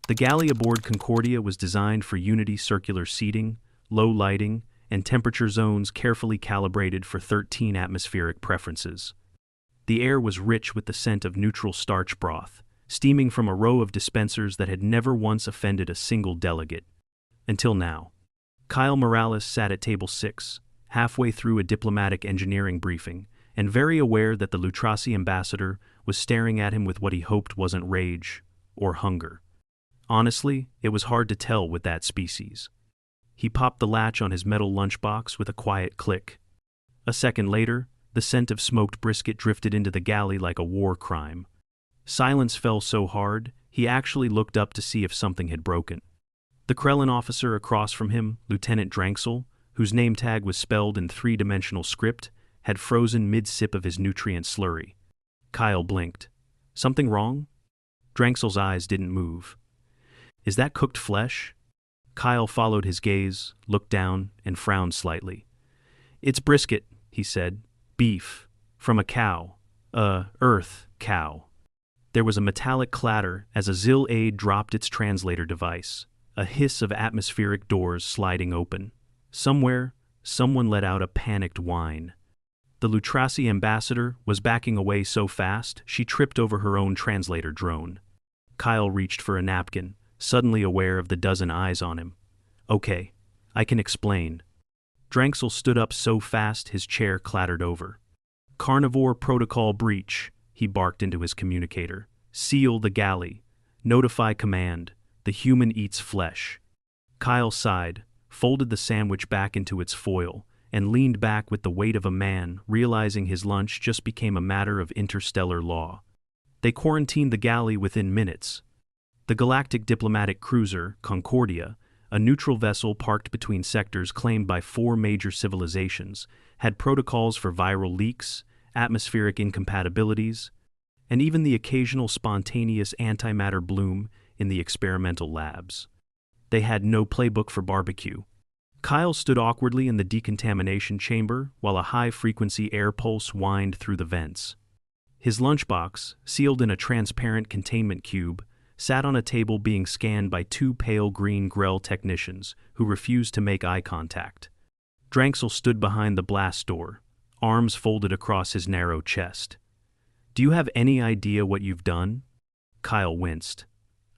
The galley aboard Concordia was designed for Unity circular seating, low lighting, and temperature zones carefully calibrated for 13 atmospheric preferences. The air was rich with the scent of neutral starch broth, steaming from a row of dispensers that had never once offended a single delegate. Until now. Kyle Morales sat at table 6, halfway through a diplomatic engineering briefing, and very aware that the Lutrasi ambassador was staring at him with what he hoped wasn't rage or hunger. Honestly, it was hard to tell with that species. He popped the latch on his metal lunchbox with a quiet click. A second later, the scent of smoked brisket drifted into the galley like a war crime. Silence fell so hard, he actually looked up to see if something had broken. The Krellin officer across from him, Lieutenant Dranksel, whose name tag was spelled in three-dimensional script, had frozen mid-sip of his nutrient slurry. Kyle blinked. Something wrong? Dranksel's eyes didn't move. Is that cooked flesh? Kyle followed his gaze, looked down, and frowned slightly. It's brisket, he said. Beef. From a cow. Earth cow. There was a metallic clatter as a Zil aide dropped its translator device, a hiss of atmospheric doors sliding open. Somewhere, someone let out a panicked whine. The Lutrasi ambassador was backing away so fast she tripped over her own translator drone. Kyle reached for a napkin, suddenly aware of the dozen eyes on him. Okay, I can explain. Dranksel stood up so fast his chair clattered over. Carnivore protocol breach, he barked into his communicator. Seal the galley. Notify command. The human eats flesh. Kyle sighed, folded the sandwich back into its foil, and leaned back with the weight of a man, realizing his lunch just became a matter of interstellar law. They quarantined the galley within minutes. The galactic diplomatic cruiser, Concordia, a neutral vessel parked between sectors claimed by 4 major civilizations, had protocols for viral leaks, atmospheric incompatibilities, and even the occasional spontaneous antimatter bloom in the experimental labs. They had no playbook for barbecue. Kyle stood awkwardly in the decontamination chamber while a high-frequency air pulse whined through the vents. His lunchbox, sealed in a transparent containment cube, sat on a table being scanned by 2 pale green Grell technicians who refused to make eye contact. Dranksel stood behind the blast door, arms folded across his narrow chest. Do you have any idea what you've done? Kyle winced.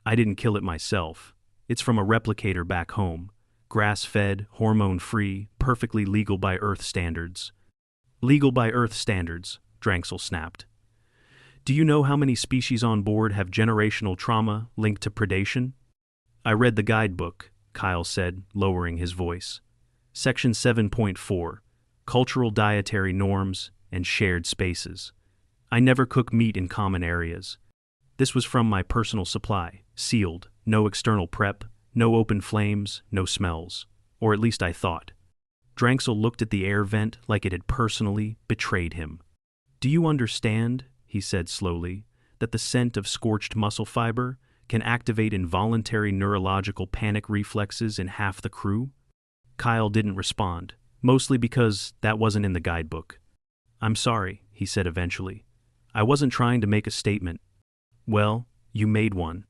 I didn't kill it myself. It's from a replicator back home. Grass-fed, hormone-free, perfectly legal by Earth standards. Legal by Earth standards, Dranksel snapped. Do you know how many species on board have generational trauma linked to predation? I read the guidebook, Kyle said, lowering his voice. Section 7.4, Cultural Dietary Norms and Shared Spaces. I never cook meat in common areas. This was from my personal supply, sealed, no external prep, no open flames, no smells. Or at least I thought. Dranksel looked at the air vent like it had personally betrayed him. Do you understand, he said slowly, that the scent of scorched muscle fiber can activate involuntary neurological panic reflexes in half the crew? Kyle didn't respond, mostly because that wasn't in the guidebook. I'm sorry, he said eventually. I wasn't trying to make a statement. Well, you made one.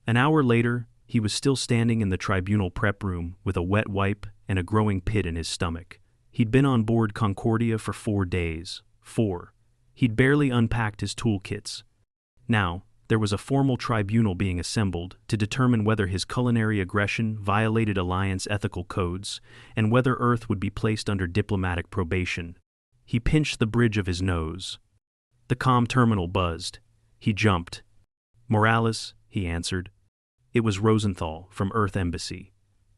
An hour later, he was still standing in the tribunal prep room with a wet wipe and a growing pit in his stomach. He'd been on board Concordia for 4 days. 4. He'd barely unpacked his toolkits. Now, there was a formal tribunal being assembled to determine whether his culinary aggression violated Alliance ethical codes and whether Earth would be placed under diplomatic probation. He pinched the bridge of his nose. The comm terminal buzzed. He jumped. Morales, he answered. It was Rosenthal from Earth Embassy.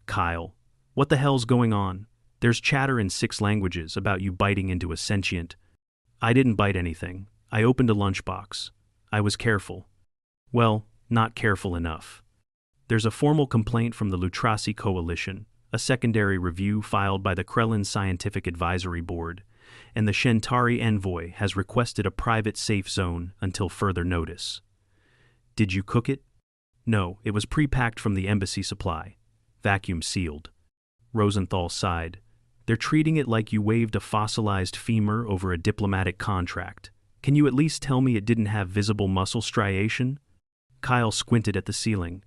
Kyle, what the hell's going on? There's chatter in 6 languages about you biting into a sentient. I didn't bite anything. I opened a lunchbox. I was careful. Well, not careful enough. There's a formal complaint from the Lutrasi Coalition, a secondary review filed by the Krellin Scientific Advisory Board, and the Shentari envoy has requested a private safe zone until further notice. Did you cook it? No, it was pre-packed from the embassy supply. Vacuum sealed. Rosenthal sighed. They're treating it like you waved a fossilized femur over a diplomatic contract. Can you at least tell me it didn't have visible muscle striation? Kyle squinted at the ceiling.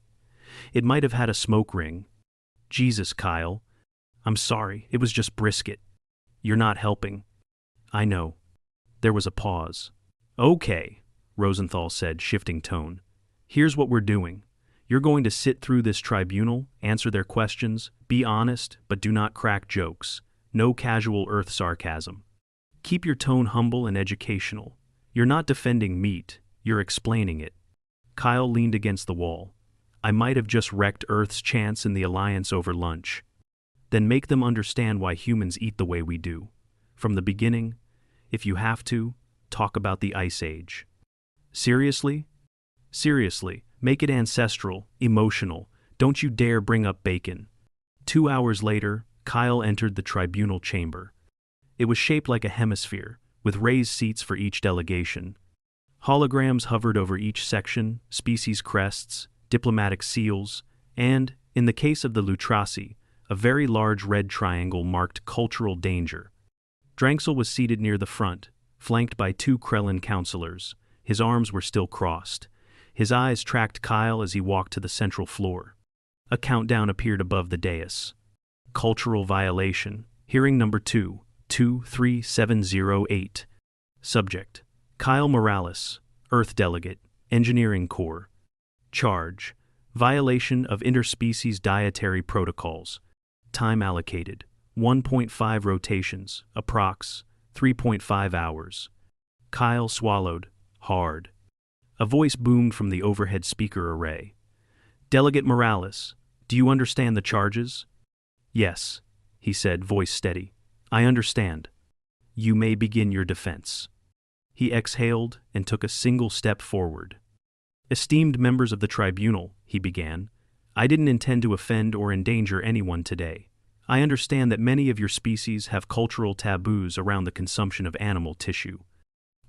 It might have had a smoke ring. Jesus, Kyle. I'm sorry, it was just brisket. You're not helping. I know. There was a pause. Okay, Rosenthal said, shifting tone. Here's what we're doing. You're going to sit through this tribunal, answer their questions, be honest, but do not crack jokes. No casual Earth sarcasm. Keep your tone humble and educational. You're not defending meat, you're explaining it. Kyle leaned against the wall. I might have just wrecked Earth's chance in the alliance over lunch. Then make them understand why humans eat the way we do. From the beginning, if you have to, talk about the Ice Age. Seriously? Seriously, make it ancestral, emotional. Don't you dare bring up bacon. 2 hours later, Kyle entered the tribunal chamber. It was shaped like a hemisphere, with raised seats for each delegation. Holograms hovered over each section, species crests, diplomatic seals, and, in the case of the Lutrasi, a very large red triangle marked cultural danger. Drangsel was seated near the front, flanked by 2 Krellin counselors. His arms were still crossed. His eyes tracked Kyle as he walked to the central floor. A countdown appeared above the dais. Cultural violation. Hearing number 2, 23708. Subject: Kyle Morales, Earth Delegate, Engineering Corps. Charge: violation of interspecies dietary protocols. Time allocated: 1.5 rotations, approx. 3.5 hours. Kyle swallowed, hard. A voice boomed from the overhead speaker array. Delegate Morales, do you understand the charges? Yes, he said, voice steady. I understand. You may begin your defense. He exhaled and took a single step forward. Esteemed members of the tribunal, he began, I didn't intend to offend or endanger anyone today. I understand that many of your species have cultural taboos around the consumption of animal tissue.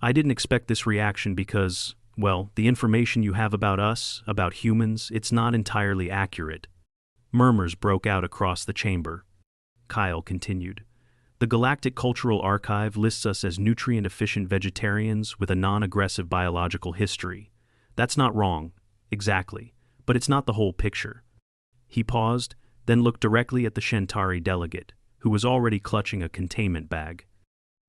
I didn't expect this reaction because, well, the information you have about us, about humans, it's not entirely accurate. Murmurs broke out across the chamber. Kyle continued. The Galactic Cultural Archive lists us as nutrient-efficient vegetarians with a non-aggressive biological history. That's not wrong, exactly, but it's not the whole picture. He paused, then looked directly at the Shentari delegate, who was already clutching a containment bag.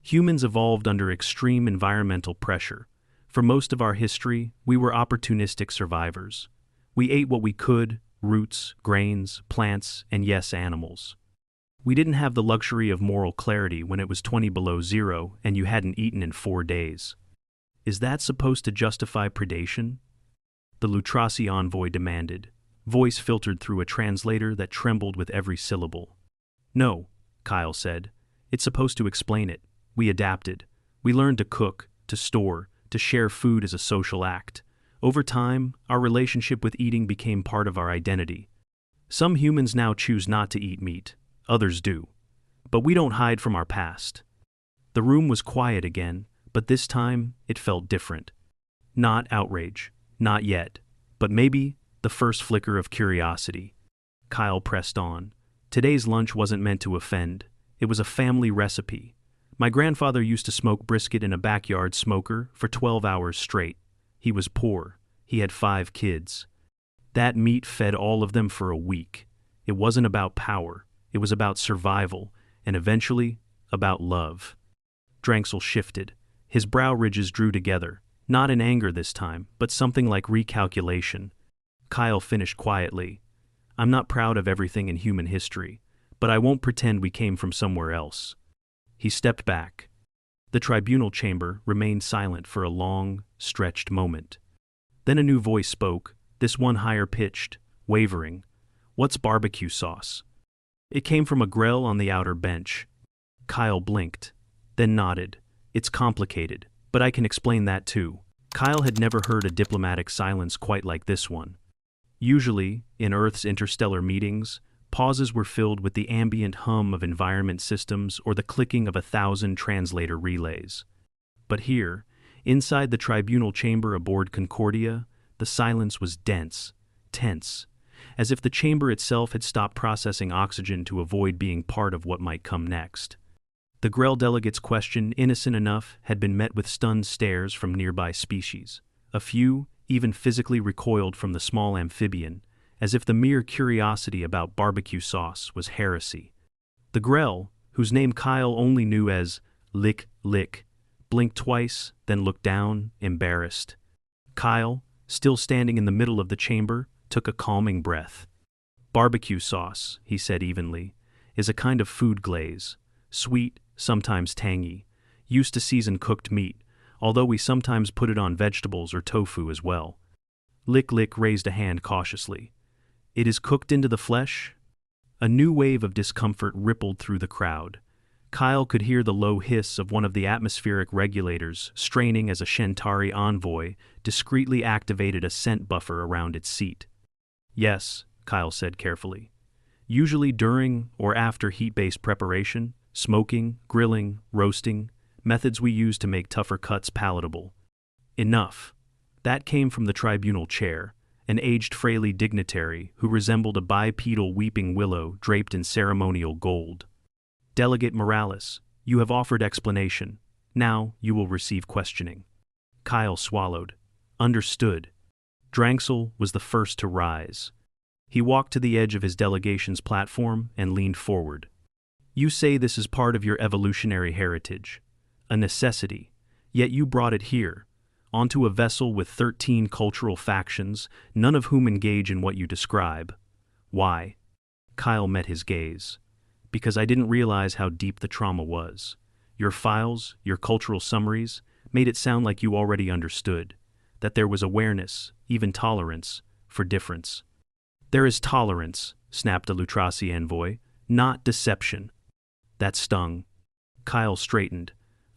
Humans evolved under extreme environmental pressure. For most of our history, we were opportunistic survivors. We ate what we could, roots, grains, plants, and yes, animals. We didn't have the luxury of moral clarity when it was 20 below zero and you hadn't eaten in 4 days. Is that supposed to justify predation? The Lutrasi envoy demanded, voice filtered through a translator that trembled with every syllable. No, Kyle said. It's supposed to explain it. We adapted. We learned to cook, to store, to share food as a social act. Over time, our relationship with eating became part of our identity. Some humans now choose not to eat meat. Others do. But we don't hide from our past. The room was quiet again, but this time it felt different. Not outrage. Not yet. But maybe the first flicker of curiosity. Kyle pressed on. Today's lunch wasn't meant to offend. It was a family recipe. My grandfather used to smoke brisket in a backyard smoker for 12 hours straight. He was poor. He had 5 kids. That meat fed all of them for a week. It wasn't about power. It was about survival, and eventually, about love. Drangsel shifted. His brow ridges drew together, not in anger this time, but something like recalculation. Kyle finished quietly. I'm not proud of everything in human history, but I won't pretend we came from somewhere else. He stepped back. The tribunal chamber remained silent for a long, stretched moment. Then a new voice spoke, this one higher-pitched, wavering. What's barbecue sauce? It came from a grill on the outer bench. Kyle blinked, then nodded. It's complicated, but I can explain that too. Kyle had never heard a diplomatic silence quite like this one. Usually, in Earth's interstellar meetings, pauses were filled with the ambient hum of environment systems or the clicking of 1,000 translator relays. But here, inside the tribunal chamber aboard Concordia, the silence was dense, tense, as if the chamber itself had stopped processing oxygen to avoid being part of what might come next. The Grell delegate's question, innocent enough, had been met with stunned stares from nearby species. A few even physically recoiled from the small amphibian, as if the mere curiosity about barbecue sauce was heresy. The Grell, whose name Kyle only knew as Lick Lick, blinked twice, then looked down, embarrassed. Kyle, still standing in the middle of the chamber, took a calming breath. Barbecue sauce, he said evenly, is a kind of food glaze, sweet, sometimes tangy, used to season cooked meat, although we sometimes put it on vegetables or tofu as well. Lick Lick raised a hand cautiously. It is cooked into the flesh? A new wave of discomfort rippled through the crowd. Kyle could hear the low hiss of one of the atmospheric regulators straining as a Shentari envoy discreetly activated a scent buffer around its seat. Yes, Kyle said carefully. Usually during or after heat-based preparation, smoking, grilling, roasting, methods we use to make tougher cuts palatable. Enough. That came from the tribunal chair, an aged Fraley dignitary who resembled a bipedal weeping willow draped in ceremonial gold. Delegate Morales, you have offered explanation. Now you will receive questioning. Kyle swallowed. Understood. Drangsel was the first to rise. He walked to the edge of his delegation's platform and leaned forward. You say this is part of your evolutionary heritage. A necessity. Yet you brought it here, onto a vessel with 13 cultural factions, none of whom engage in what you describe. Why? Kyle met his gaze. Because I didn't realize how deep the trauma was. Your files, your cultural summaries, made it sound like you already understood, that there was awareness, even tolerance, for difference. There is tolerance, snapped a Lutrasi envoy, not deception. That stung. Kyle straightened.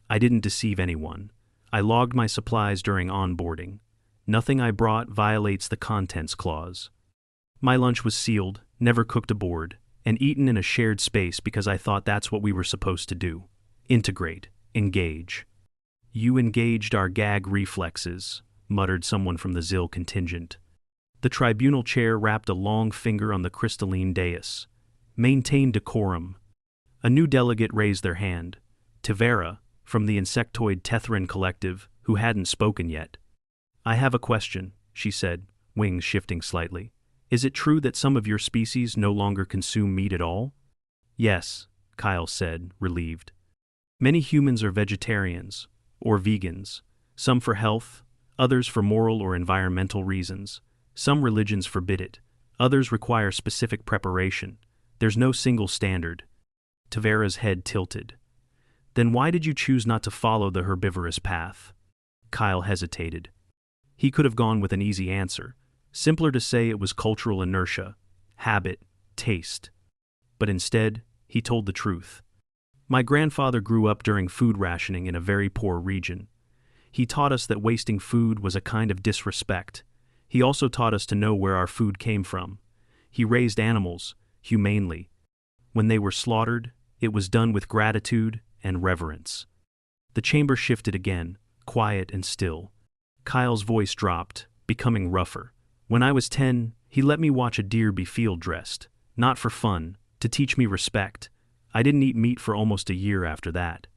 I didn't deceive anyone. I logged my supplies during onboarding. Nothing I brought violates the contents clause. My lunch was sealed, never cooked aboard, and eaten in a shared space because I thought that's what we were supposed to do. Integrate. Engage. You engaged our gag reflexes, muttered someone from the ZIL contingent. The tribunal chair wrapped a long finger on the crystalline dais. Maintain decorum. A new delegate raised their hand. Tavera, from the insectoid Tethran collective, who hadn't spoken yet. I have a question, she said, wings shifting slightly. Is it true that some of your species no longer consume meat at all? Yes, Kyle said, relieved. Many humans are vegetarians, or vegans, some for health, others for moral or environmental reasons. Some religions forbid it, others require specific preparation. There's no single standard. Tavera's head tilted. Then why did you choose not to follow the herbivorous path? Kyle hesitated. He could have gone with an easy answer. Simpler to say it was cultural inertia, habit, taste. But instead, he told the truth. My grandfather grew up during food rationing in a very poor region. He taught us that wasting food was a kind of disrespect. He also taught us to know where our food came from. He raised animals, humanely. When they were slaughtered, it was done with gratitude and reverence. The chamber shifted again, quiet and still. Kyle's voice dropped, becoming rougher. When I was 10, he let me watch a deer be field-dressed, not for fun, to teach me respect. I didn't eat meat for almost a year after that.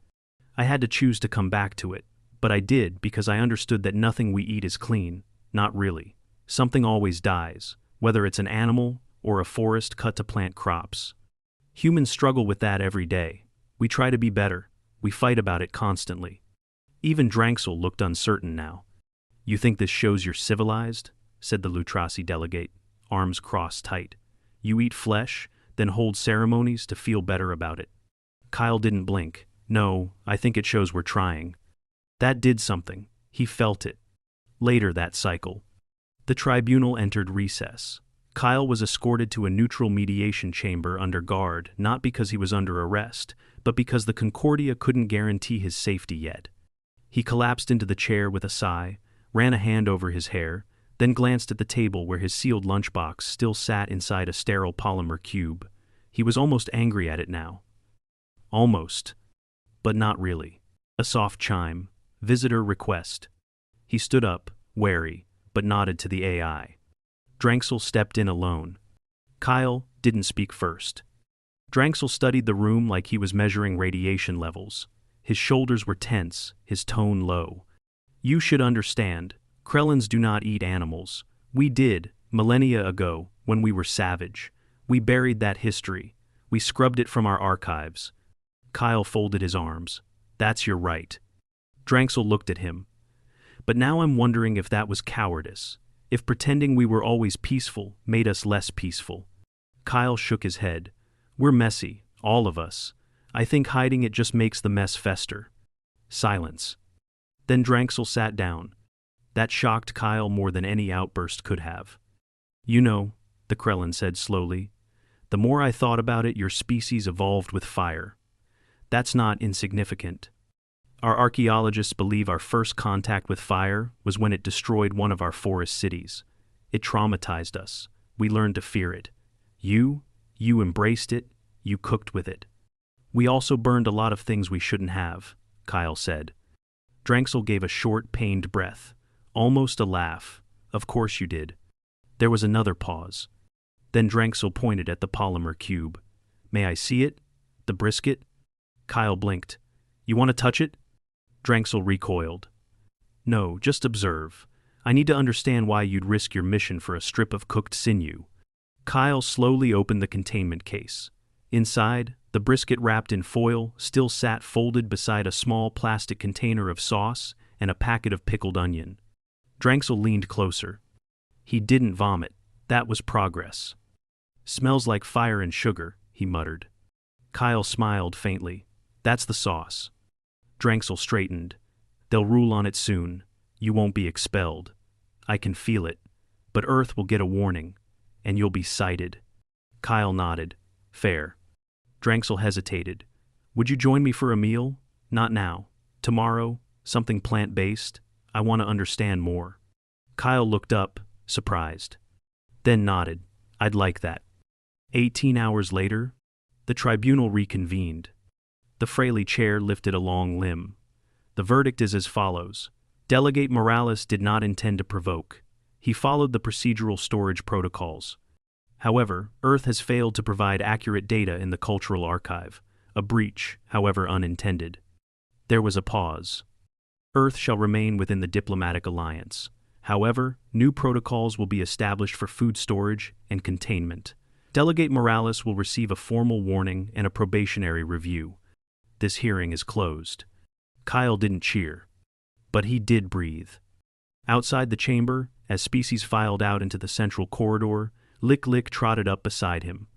I had to choose to come back to it, but I did because I understood that nothing we eat is clean, not really. Something always dies, whether it's an animal or a forest cut to plant crops. Humans struggle with that every day. We try to be better. We fight about it constantly. Even Drangsel looked uncertain now. You think this shows you're civilized? Said the Lutrasi delegate, arms crossed tight. You eat flesh, then hold ceremonies to feel better about it. Kyle didn't blink. No, I think it shows we're trying. That did something. He felt it. Later that cycle. The tribunal entered recess. Kyle was escorted to a neutral mediation chamber under guard, not because he was under arrest, but because the Concordia couldn't guarantee his safety yet. He collapsed into the chair with a sigh, ran a hand over his hair, then glanced at the table where his sealed lunchbox still sat inside a sterile polymer cube. He was almost angry at it now. Almost. But not really. A soft chime. Visitor request. He stood up, wary, but nodded to the AI. Drangsel stepped in alone. Kyle didn't speak first. Drangsel studied the room like he was measuring radiation levels. His shoulders were tense, his tone low. You should understand, Krellans do not eat animals. We did, Millennia ago, when we were savage. We buried that history. We scrubbed it from our archives. Kyle folded his arms. That's your right. Dranxel looked at him. But now I'm wondering if that was cowardice. If pretending we were always peaceful made us less peaceful. Kyle shook his head. We're messy, all of us. I think hiding it just makes the mess fester. Silence. Then Dranxel sat down. That shocked Kyle more than any outburst could have. You know, the Krellin said slowly, the more I thought about it, your species evolved with fire. That's not insignificant. Our archaeologists believe our first contact with fire was when it destroyed one of our forest cities. It traumatized us. We learned to fear it. You embraced it, you cooked with it. We also burned a lot of things we shouldn't have, Kyle said. Dranxel gave a short, pained breath, almost a laugh. Of course you did. There was another pause. Then Dranxel pointed at the polymer cube. May I see it? The brisket? Kyle blinked. You want to touch it? Dranxel recoiled. No, just observe. I need to understand why you'd risk your mission for a strip of cooked sinew. Kyle slowly opened the containment case. Inside, the brisket wrapped in foil still sat folded beside a small plastic container of sauce and a packet of pickled onion. Dranxel leaned closer. He didn't vomit. That was progress. Smells like fire and sugar, he muttered. Kyle smiled faintly. That's the sauce. Dranxel straightened. They'll rule on it soon. You won't be expelled. I can feel it. But Earth will get a warning, and you'll be sighted. Kyle nodded. Fair. Dranxel hesitated. Would you join me for a meal? Not now. Tomorrow? Something plant-based? I want to understand more. Kyle looked up, surprised. Then nodded. I'd like that. 18 hours later, the tribunal reconvened. The Fraley chair lifted a long limb. The verdict is as follows. Delegate Morales did not intend to provoke. He followed the procedural storage protocols. However, Earth has failed to provide accurate data in the cultural archive, a breach, however unintended. There was a pause. Earth shall remain within the diplomatic alliance. However, new protocols will be established for food storage and containment. Delegate Morales will receive a formal warning and a probationary review. This hearing is closed. Kyle didn't cheer. But he did breathe. Outside the chamber, as species filed out into the central corridor, Lick trotted up beside him.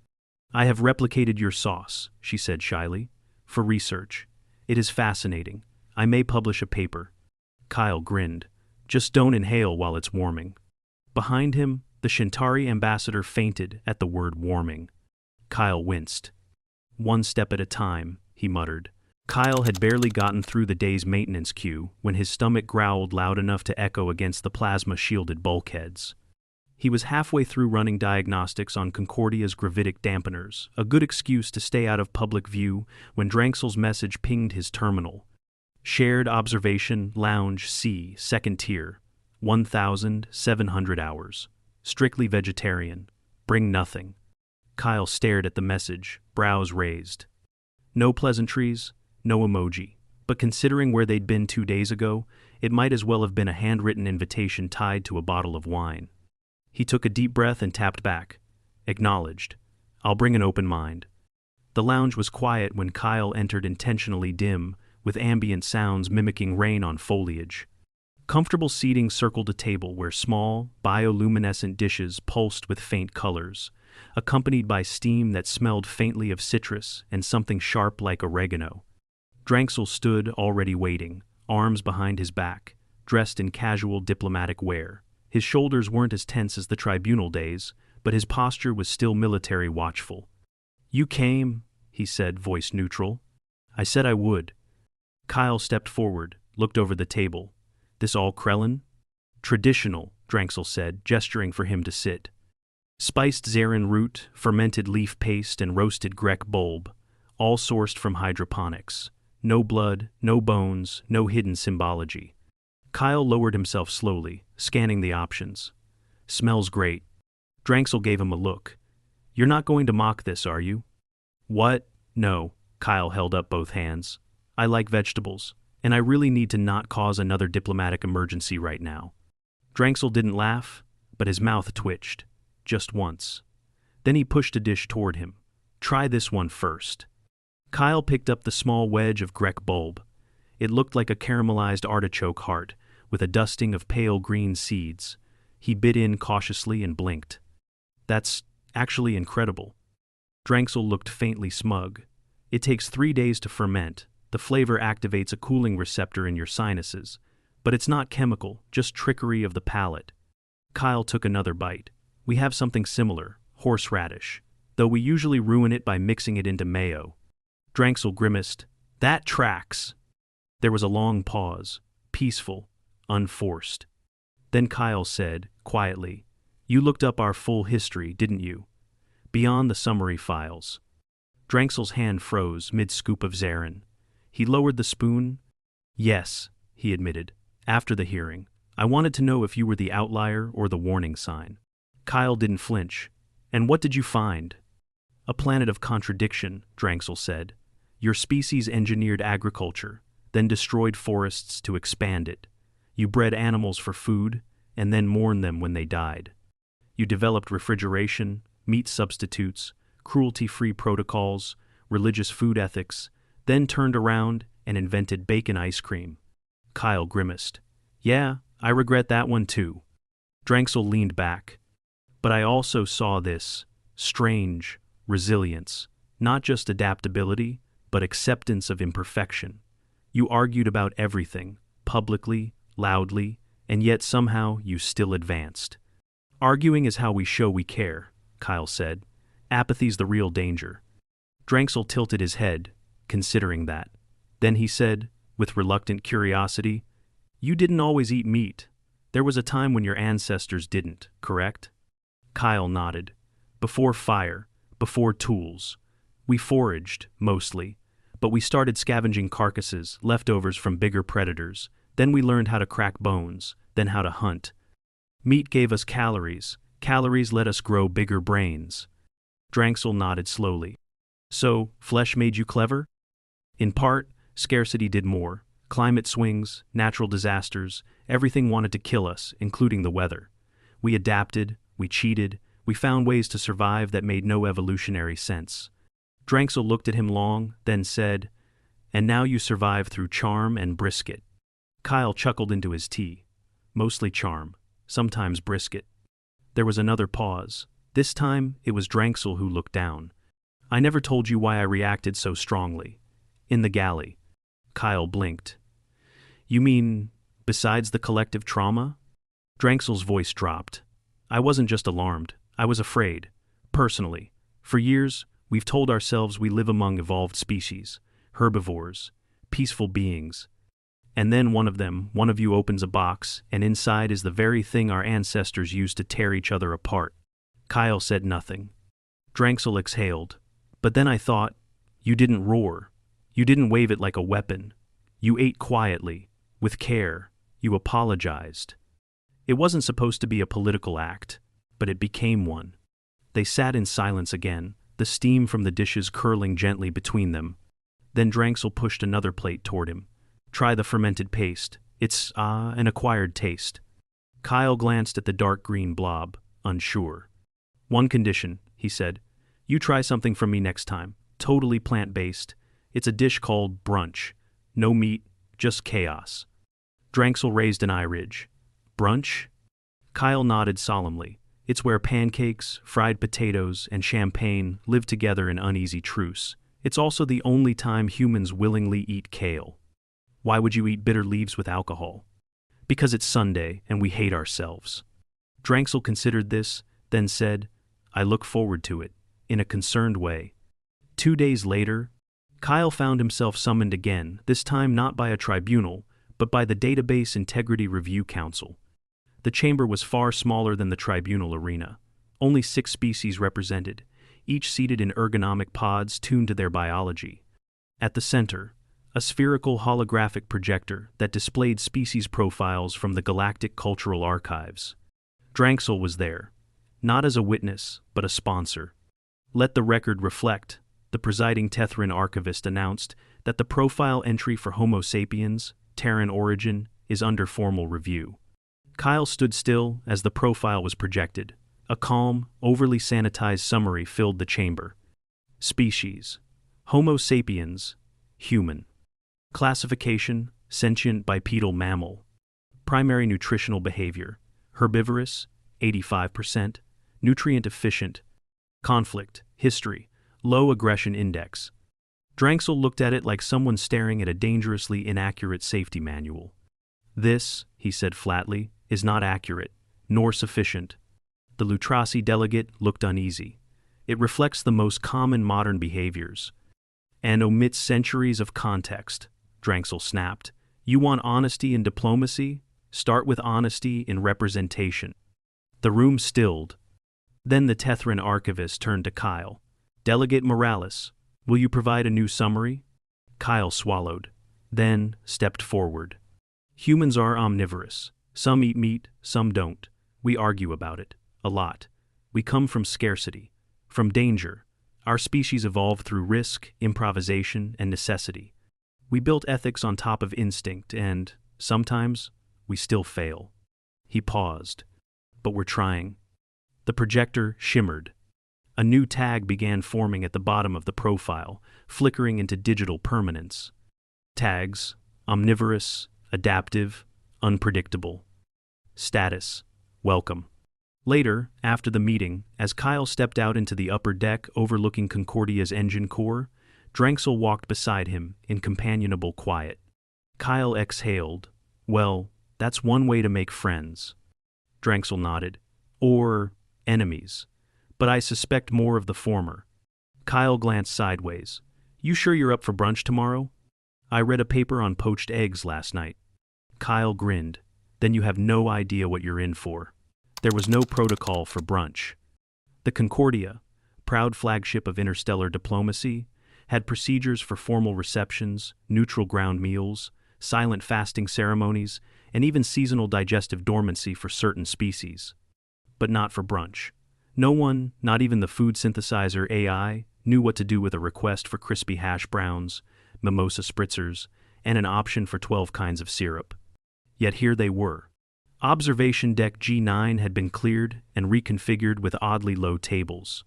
I have replicated your sauce, she said shyly, for research. It is fascinating. I may publish a paper. Kyle grinned. Just don't inhale while it's warming. Behind him, the Shintari ambassador fainted at the word warming. Kyle winced. One step at a time, he muttered. Kyle had barely gotten through the day's maintenance queue when his stomach growled loud enough to echo against the plasma-shielded bulkheads. He was halfway through running diagnostics on Concordia's gravitic dampeners, a good excuse to stay out of public view, when Dranxel's message pinged his terminal. Shared Observation Lounge C, second tier, 1,700 hours. Strictly vegetarian. Bring nothing. Kyle stared at the message, brows raised. No pleasantries, no emoji. But considering where they'd been 2 days ago, it might as well have been a handwritten invitation tied to a bottle of wine. He took a deep breath and tapped back. Acknowledged. I'll bring an open mind. The lounge was quiet when Kyle entered, intentionally dim, with ambient sounds mimicking rain on foliage. Comfortable seating circled a table where small, bioluminescent dishes pulsed with faint colors, accompanied by steam that smelled faintly of citrus and something sharp like oregano. Dranxel stood, already waiting, arms behind his back, dressed in casual diplomatic wear. His shoulders weren't as tense as the tribunal days, but his posture was still military watchful. You came, he said, voice neutral. I said I would. Kyle stepped forward, looked over the table. This all Krellin? Traditional, Dranxel said, gesturing for him to sit. Spiced Zarin root, fermented leaf paste, and roasted Grek bulb, all sourced from hydroponics. No blood, no bones, no hidden symbology. Kyle lowered himself slowly, scanning the options. Smells great. Dranxel gave him a look. You're not going to mock this, are you? What? No. Kyle held up both hands. I like vegetables, and I really need to not cause another diplomatic emergency right now. Dranxel didn't laugh, but his mouth twitched. Just once. Then he pushed a dish toward him. Try this one first. Kyle picked up the small wedge of Grek bulb. It looked like a caramelized artichoke heart, with a dusting of pale green seeds. He bit in cautiously and blinked. That's actually incredible. Drexel looked faintly smug. It takes 3 days to ferment. The flavor activates a cooling receptor in your sinuses. But it's not chemical, just trickery of the palate. Kyle took another bite. We have something similar, horseradish, though we usually ruin it by mixing it into mayo. Drexel grimaced. That tracks. There was a long pause, peaceful, unforced. Then Kyle said, quietly, You looked up our full history, didn't you? Beyond the summary files. Drexel's hand froze mid-scoop of Zarin. He lowered the spoon. Yes, he admitted. After the hearing, I wanted to know if you were the outlier or the warning sign. Kyle didn't flinch. And what did you find? A planet of contradiction, Drexel said. Your species engineered agriculture, then destroyed forests to expand it. You bred animals for food, and then mourned them when they died. You developed refrigeration, meat substitutes, cruelty-free protocols, religious food ethics, then turned around and invented bacon ice cream. Kyle grimaced. Yeah, I regret that one too. Drexel leaned back. But I also saw this strange resilience, not just adaptability, but acceptance of imperfection. You argued about everything, publicly, loudly, and yet somehow you still advanced. Arguing is how we show we care, Kyle said. Apathy's the real danger. Drexel tilted his head, considering that. Then he said, with reluctant curiosity, You didn't always eat meat. There was a time when your ancestors didn't, correct? Kyle nodded. Before fire, before tools. We foraged, mostly, but we started scavenging carcasses, leftovers from bigger predators. Then we learned how to crack bones, then how to hunt. Meat gave us calories. Calories let us grow bigger brains. Drexel nodded slowly. So, flesh made you clever? In part, scarcity did more. Climate swings, natural disasters, everything wanted to kill us, including the weather. We adapted, we cheated, we found ways to survive that made no evolutionary sense. Drexel looked at him long, then said, And now you survive through charm and brisket. Kyle chuckled into his tea. Mostly charm, sometimes brisket. There was another pause. This time, it was Drexel who looked down. I never told you why I reacted so strongly. In the galley. Kyle blinked. You mean, besides the collective trauma? Drexel's voice dropped. I wasn't just alarmed. I was afraid. Personally. For years, we've told ourselves we live among evolved species, herbivores, peaceful beings. And then one of you opens a box, and inside is the very thing our ancestors used to tear each other apart. Kyle said nothing. Drexel exhaled. But then I thought, you didn't roar. You didn't wave it like a weapon. You ate quietly, with care. You apologized. It wasn't supposed to be a political act, but it became one. They sat in silence again, the steam from the dishes curling gently between them. Then Drexel pushed another plate toward him. Try the fermented paste. It's, an acquired taste. Kyle glanced at the dark green blob, unsure. One condition, he said. You try something from me next time. Totally plant-based. It's a dish called brunch. No meat, just chaos. Drexel raised an eye ridge. Brunch? Kyle nodded solemnly. It's where pancakes, fried potatoes, and champagne live together in uneasy truce. It's also the only time humans willingly eat kale. Why would you eat bitter leaves with alcohol? Because it's Sunday and we hate ourselves. Drexel considered this, then said, I look forward to it, in a concerned way. 2 days later, Kyle found himself summoned again, this time not by a tribunal, but by the Database Integrity Review Council. The chamber was far smaller than the tribunal arena. Only 6 species represented, each seated in ergonomic pods tuned to their biology. At the center, a spherical holographic projector that displayed species profiles from the Galactic Cultural Archives. Drexel was there, not as a witness, but a sponsor. Let the record reflect, the presiding Terran archivist announced that the profile entry for Homo sapiens, Terran origin, is under formal review. Kyle stood still as the profile was projected. A calm, overly sanitized summary filled the chamber. Species: Homo sapiens, human. Classification: sentient bipedal mammal. Primary nutritional behavior: herbivorous, 85%, nutrient efficient. Conflict: history, low aggression index. Dranksel looked at it like someone staring at a dangerously inaccurate safety manual. This, he said flatly, is not accurate, nor sufficient. The Lutrasi delegate looked uneasy. It reflects the most common modern behaviors and omits centuries of context, Dranksel snapped. You want honesty in diplomacy? Start with honesty in representation. The room stilled. Then the Terran archivist turned to Kyle. Delegate Morales, will you provide a new summary? Kyle swallowed, then stepped forward. Humans are omnivorous. Some eat meat, some don't. We argue about it. A lot. We come from scarcity, from danger. Our species evolved through risk, improvisation, and necessity. We built ethics on top of instinct, and, sometimes, we still fail. He paused. But we're trying. The projector shimmered. A new tag began forming at the bottom of the profile, flickering into digital permanence. Tags: omnivorous, adaptive, unpredictable. Status: welcome. Later, after the meeting, as Kyle stepped out into the upper deck overlooking Concordia's engine core, Dranksel walked beside him in companionable quiet. Kyle exhaled. Well, that's one way to make friends. Dranksel nodded. Or enemies. But I suspect more of the former. Kyle glanced sideways. You sure you're up for brunch tomorrow? I read a paper on poached eggs last night. Kyle grinned. Then you have no idea what you're in for. There was no protocol for brunch. The Concordia, proud flagship of interstellar diplomacy, had procedures for formal receptions, neutral ground meals, silent fasting ceremonies, and even seasonal digestive dormancy for certain species. But not for brunch. No one, not even the food synthesizer AI, knew what to do with a request for crispy hash browns, mimosa spritzers, and an option for 12 kinds of syrup. Yet here they were. Observation Deck G9 had been cleared and reconfigured with oddly low tables.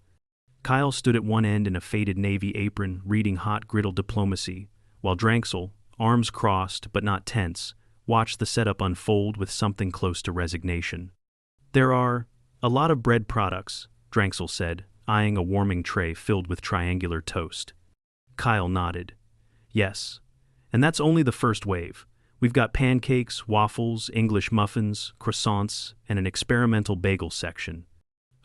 Kyle stood at one end in a faded navy apron reading hot griddle diplomacy, while Dranksel, arms crossed but not tense, watched the setup unfold with something close to resignation. There are a lot of bread products, Dranksel said, eyeing a warming tray filled with triangular toast. Kyle nodded. Yes, and that's only the first wave. We've got pancakes, waffles, English muffins, croissants, and an experimental bagel section.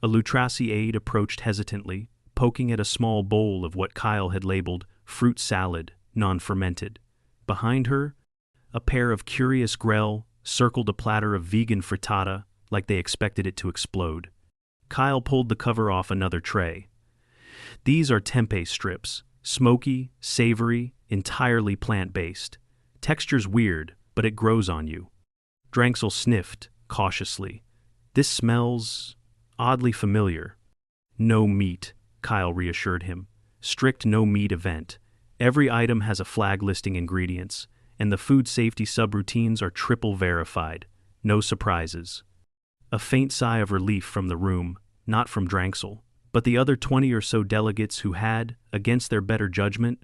A Lutrasi aide approached hesitantly, poking at a small bowl of what Kyle had labeled fruit salad, non-fermented. Behind her, a pair of curious Grell circled a platter of vegan frittata like they expected it to explode. Kyle pulled the cover off another tray. These are tempeh strips, smoky, savory, entirely plant-based. Texture's weird, but it grows on you. Dranksel sniffed, cautiously. This smells oddly familiar. No meat, Kyle reassured him. Strict no-meat event. Every item has a flag listing ingredients, and the food safety subroutines are triple verified. No surprises. A faint sigh of relief from the room, not from Dranksel, but the other 20 or so delegates who had, against their better judgment,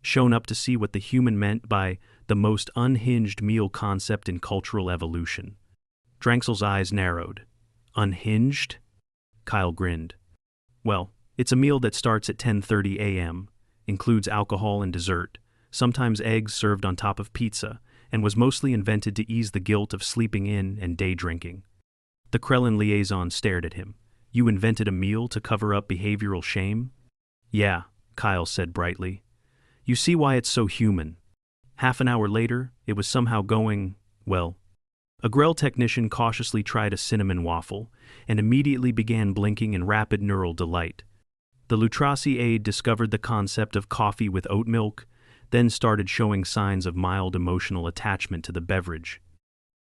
shown up to see what the human meant by the most unhinged meal concept in cultural evolution. Dranksel's eyes narrowed. Unhinged? Kyle grinned. Well, it's a meal that starts at 10:30 a.m., includes alcohol and dessert, sometimes eggs served on top of pizza, and was mostly invented to ease the guilt of sleeping in and day drinking. The Krellin liaison stared at him. You invented a meal to cover up behavioral shame? Yeah, Kyle said brightly. You see why it's so human. Half an hour later, it was somehow going, well. A Grell technician cautiously tried a cinnamon waffle and immediately began blinking in rapid neural delight. The Lutrasi aide discovered the concept of coffee with oat milk, then started showing signs of mild emotional attachment to the beverage.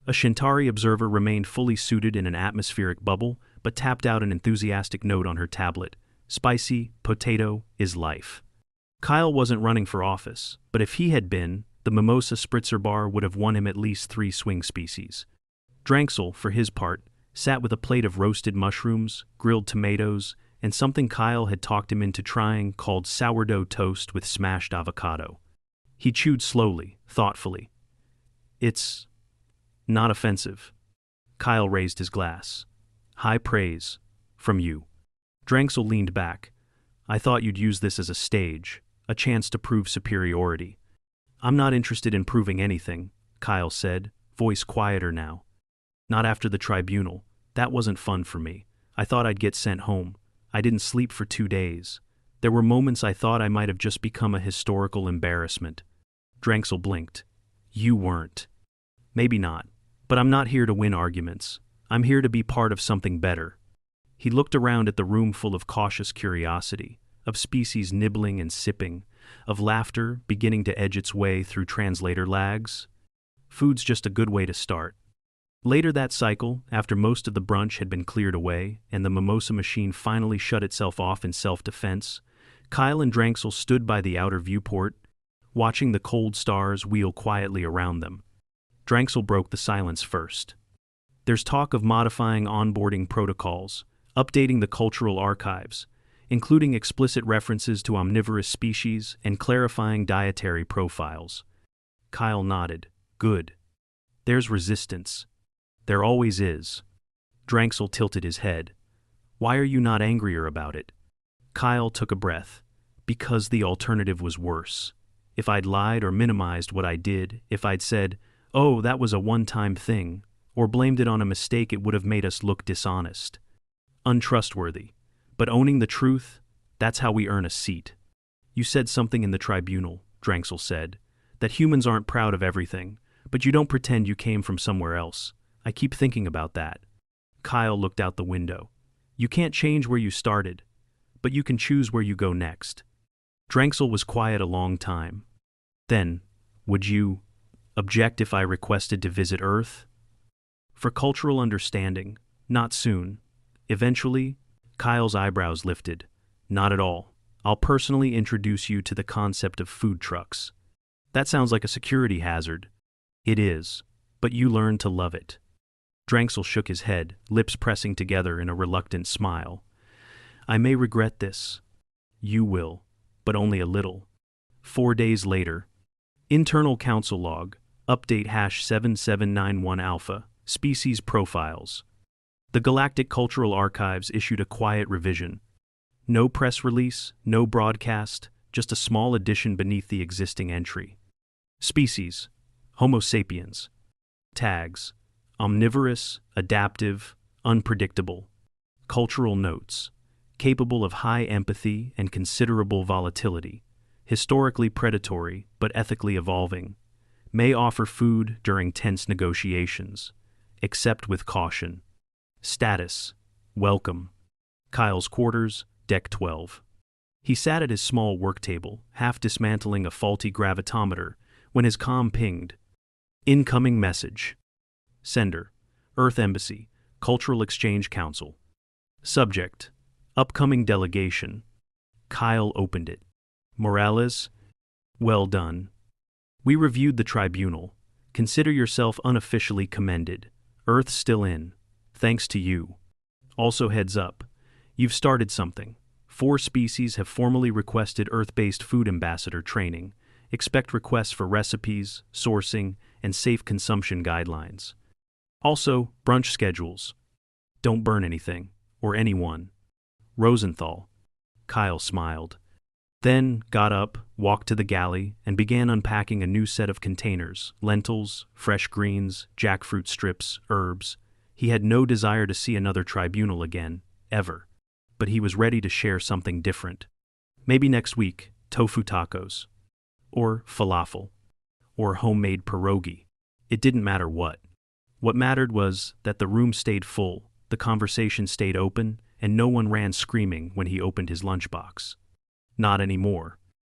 A Shintari observer remained fully suited in an atmospheric bubble, but tapped out an enthusiastic note on her tablet. Spicy potato is life. Kyle wasn't running for office, but if he had been, the mimosa spritzer bar would have won him at least 3 swing species. Dranksel, for his part, sat with a plate of roasted mushrooms, grilled tomatoes, and something Kyle had talked him into trying called sourdough toast with smashed avocado. He chewed slowly, thoughtfully. It's not offensive. Kyle raised his glass. High praise. From you. Dranksel leaned back. I thought you'd use this as a stage, a chance to prove superiority. I'm not interested in proving anything, Kyle said, voice quieter now. Not after the tribunal. That wasn't fun for me. I thought I'd get sent home. I didn't sleep for 2 days. There were moments I thought I might have just become a historical embarrassment. Dranksel blinked. You weren't. Maybe not. But I'm not here to win arguments. I'm here to be part of something better. He looked around at the room full of cautious curiosity, of species nibbling and sipping, of laughter beginning to edge its way through translator lags. Food's just a good way to start. Later that cycle, after most of the brunch had been cleared away and the mimosa machine finally shut itself off in self-defense, Kyle and Dranksel stood by the outer viewport, watching the cold stars wheel quietly around them. Dranksel broke the silence first. There's talk of modifying onboarding protocols, updating the cultural archives, including explicit references to omnivorous species and clarifying dietary profiles. Kyle nodded. Good. There's resistance. There always is. Dranksel tilted his head. Why are you not angrier about it? Kyle took a breath. Because the alternative was worse. If I'd lied or minimized what I did, if I'd said, oh, that was a one-time thing, or blamed it on a mistake, it would have made us look dishonest. Untrustworthy. But owning the truth, that's how we earn a seat. You said something in the tribunal, Dranksel said, that humans aren't proud of everything, but you don't pretend you came from somewhere else. I keep thinking about that. Kyle looked out the window. You can't change where you started, but you can choose where you go next. Dranksel was quiet a long time. Then, would you object if I requested to visit Earth? For cultural understanding, not soon. Eventually, Kyle's eyebrows lifted. Not at all. I'll personally introduce you to the concept of food trucks. That sounds like a security hazard. It is, but you learn to love it. Dranksel shook his head, lips pressing together in a reluctant smile. I may regret this. You will, but only a little. 4 days later. Internal Council Log, update #7791 Alpha, species profiles. The Galactic Cultural Archives issued a quiet revision. No press release, no broadcast, just a small addition beneath the existing entry. Species: Homo sapiens. Tags: omnivorous, adaptive, unpredictable. Cultural notes: capable of high empathy and considerable volatility. Historically predatory, but ethically evolving. May offer food during tense negotiations. Except with caution. Status: welcome. Kyle's quarters, Deck 12. He sat at his small work table, half dismantling a faulty gravitometer, when his comm pinged. Incoming message. Sender: Earth Embassy, Cultural Exchange Council. Subject: upcoming delegation. Kyle opened it. Morales: well done. We reviewed the tribunal. Consider yourself unofficially commended. Earth's still in. Thanks to you. Also heads up. You've started something. 4 species have formally requested Earth-based food ambassador training. Expect requests for recipes, sourcing, and safe consumption guidelines. Also, brunch schedules. Don't burn anything, or anyone. Rosenthal. Kyle smiled. Then got up, walked to the galley, and began unpacking a new set of containers: lentils, fresh greens, jackfruit strips, herbs. He had no desire to see another tribunal again, ever. But he was ready to share something different. Maybe next week, tofu tacos. Or falafel. Or homemade pierogi. It didn't matter what. What mattered was that the room stayed full, the conversation stayed open, and no one ran screaming when he opened his lunchbox. Not anymore.